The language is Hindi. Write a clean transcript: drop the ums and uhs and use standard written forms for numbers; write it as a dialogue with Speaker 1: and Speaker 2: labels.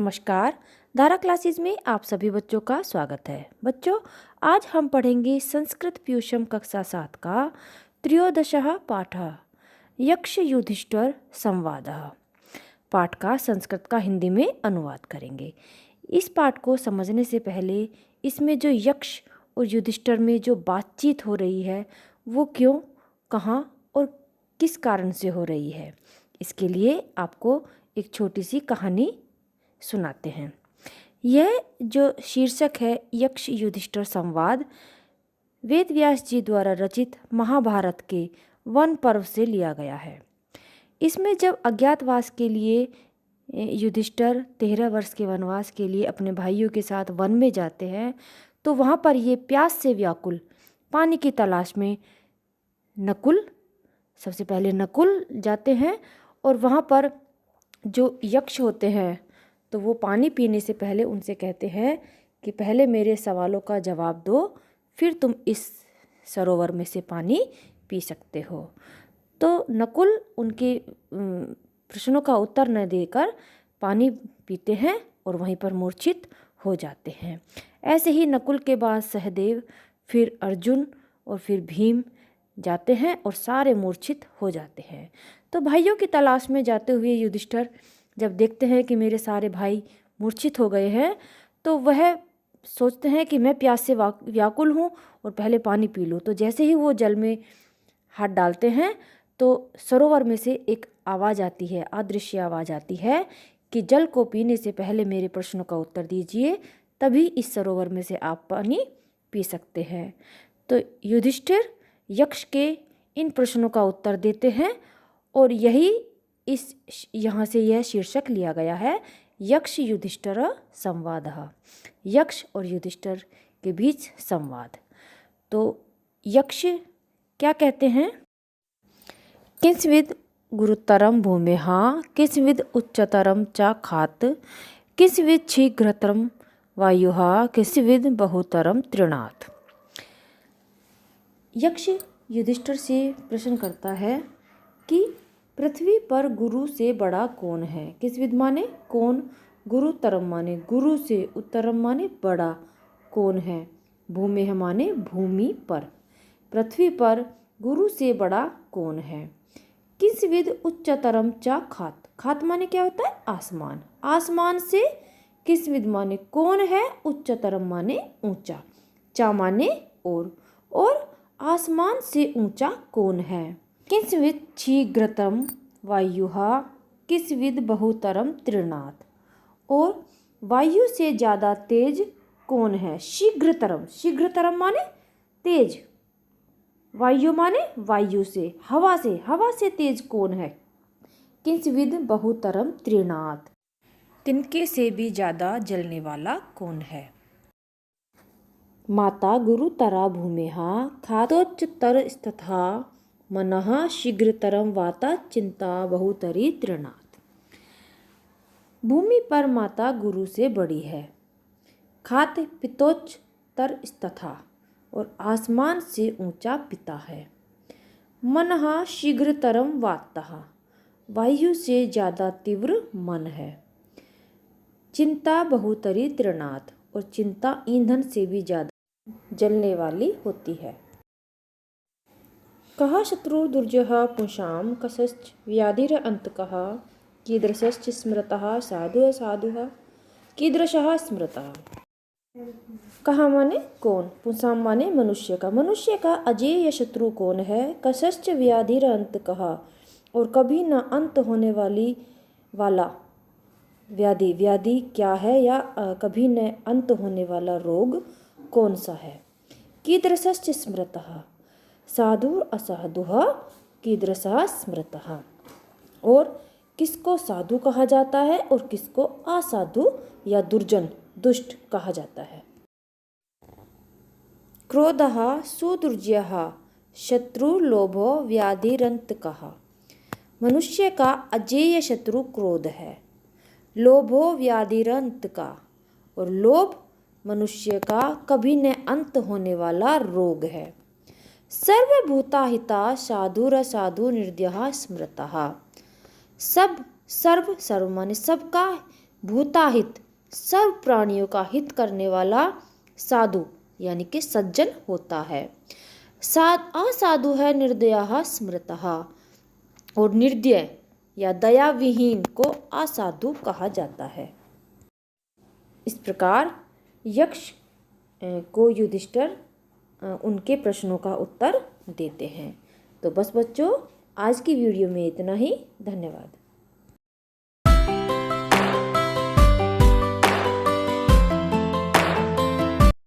Speaker 1: नमस्कार। धारा क्लासेस में आप सभी बच्चों का स्वागत है। बच्चों, आज हम पढ़ेंगे संस्कृत प्यूषम कक्षा 7 का त्रयोदशः पाठः यक्ष युधिष्ठिर संवादः। पाठ का संस्कृत का हिंदी में अनुवाद करेंगे। इस पाठ को समझने से पहले इसमें जो यक्ष और युधिष्ठिर में जो बातचीत हो रही है वो क्यों, कहाँ और किस कारण से हो रही है, इसके लिए आपको एक छोटी सी कहानी सुनाते हैं। यह जो शीर्षक है यक्ष युधिष्ठिर संवाद, वेद व्यास जी द्वारा रचित महाभारत के वन पर्व से लिया गया है। इसमें जब अज्ञातवास के लिए युधिष्ठिर 13 वर्ष के वनवास के लिए अपने भाइयों के साथ वन में जाते हैं तो वहाँ पर ये प्यास से व्याकुल पानी की तलाश में सबसे पहले नकुल जाते हैं और वहाँ पर जो यक्ष होते हैं तो वो पानी पीने से पहले उनसे कहते हैं कि पहले मेरे सवालों का जवाब दो, फिर तुम इस सरोवर में से पानी पी सकते हो। तो नकुल उनके प्रश्नों का उत्तर न देकर पानी पीते हैं और वहीं पर मूर्छित हो जाते हैं। ऐसे ही नकुल के बाद सहदेव, फिर अर्जुन और फिर भीम जाते हैं और सारे मूर्छित हो जाते हैं। तो भाइयों की तलाश में जाते हुए युधिष्ठिर जब देखते हैं कि मेरे सारे भाई मूर्छित हो गए हैं तो वह सोचते हैं कि मैं प्यास से व्याकुल हूँ और पहले पानी पी लूँ। तो जैसे ही वो जल में हाथ डालते हैं तो सरोवर में से एक आवाज़ आती है, अदृश्य आवाज़ आती है कि जल को पीने से पहले मेरे प्रश्नों का उत्तर दीजिए, तभी इस सरोवर में से आप पानी पी सकते हैं। तो युधिष्ठिर यक्ष के इन प्रश्नों का उत्तर देते हैं और यहाँ से यह शीर्षक लिया गया है यक्ष युधिष्ठिर संवादः, यक्ष और युधिष्ठिर के बीच संवाद। तो यक्ष क्या कहते हैं? किंस्विद गुरुतरम भूमेः किंस्विद उच्चतरम च खात् किंस्विद शीघ्रतरम वायुः किंस्विद बहुतरम तृणात्। यक्ष युधिष्ठिर से प्रश्न करता है कि पृथ्वी पर गुरु से बड़ा कौन है। किंस्विद माने कौन, गुरुतरम माने गुरु से, उत्तरम माने बड़ा, कौन है, भूमेः माने भूमि पर, पृथ्वी पर गुरु से बड़ा कौन है। किंस्विद उच्चतरम च खात्, खात् माने क्या होता है? आसमान, आसमान से किंस्विद माने कौन है, उच्चतरम माने ऊंचा, चा माने और आसमान से ऊंचा कौन है। किंस्विद शीघ्रतरम वायुः किंस्विद बहुतरम तृणात्, और वायु से ज़्यादा तेज कौन है। शीघ्रतरम, शीघ्रतरम माने तेज, वायु माने वायु से, हवा से तेज कौन है। किंस्विद बहुतरम तृणात्, तिनके से भी ज़्यादा जलने वाला कौन है। माता गुरुतरा भूमेः खातोच्चतरस्तथा मनः शीघ्रतरम वाता चिंता बहुतरी तृणात्। भूमि पर माता गुरु से बड़ी है, खात पितोच्चतर तथा, और आसमान से ऊंचा पिता है। मनः शीघ्रतरम वातः, वायु से ज़्यादा तीव्र मन है। चिंता बहुतरी तृणात्, और चिंता ईंधन से भी ज़्यादा जलने वाली होती है। कः शत्रुर्दुर्जयः पुंसां कश्च व्याधिरन्तकः कीदृशश्च स्मृतः साधुः कीदृशः स्मृतः। कहा माने कौन, पुंसां माने मनुष्य का अजेय शत्रु कौन है। कश्च व्याधिरन्तकः, और कभी न अंत होने वाला व्याधि क्या है, या कभी न अंत होने वाला रोग कौन सा है। कीदृशश्च स्मृतः, साधु असाधुः कीदृशः स्मृतः, और किसको साधु कहा जाता है और किसको असाधु या दुर्जन, दुष्ट कहा जाता है। क्रोधः सुदुर्जयः शत्रुर्लोभो व्याधिरन्तकः, मनुष्य का अजेय शत्रु क्रोध है, लोभो व्याधिरन्तका, और लोभ मनुष्य का कभी न अंत होने वाला रोग है। सर्वभूताहिता साधुरसाधु निर्दयः स्मृतः, सर्व माने सबका भूताहित, सर्व प्राणियों का हित करने वाला साधु यानी कि सज्जन होता है। असाधु है निर्दया स्मृतः, और निर्दय या दया विहीन को असाधु कहा जाता है। इस प्रकार यक्ष को युधिष्ठिर उनके प्रश्नों का उत्तर देते हैं। तो बस बच्चों, आज की वीडियो में इतना ही। धन्यवाद।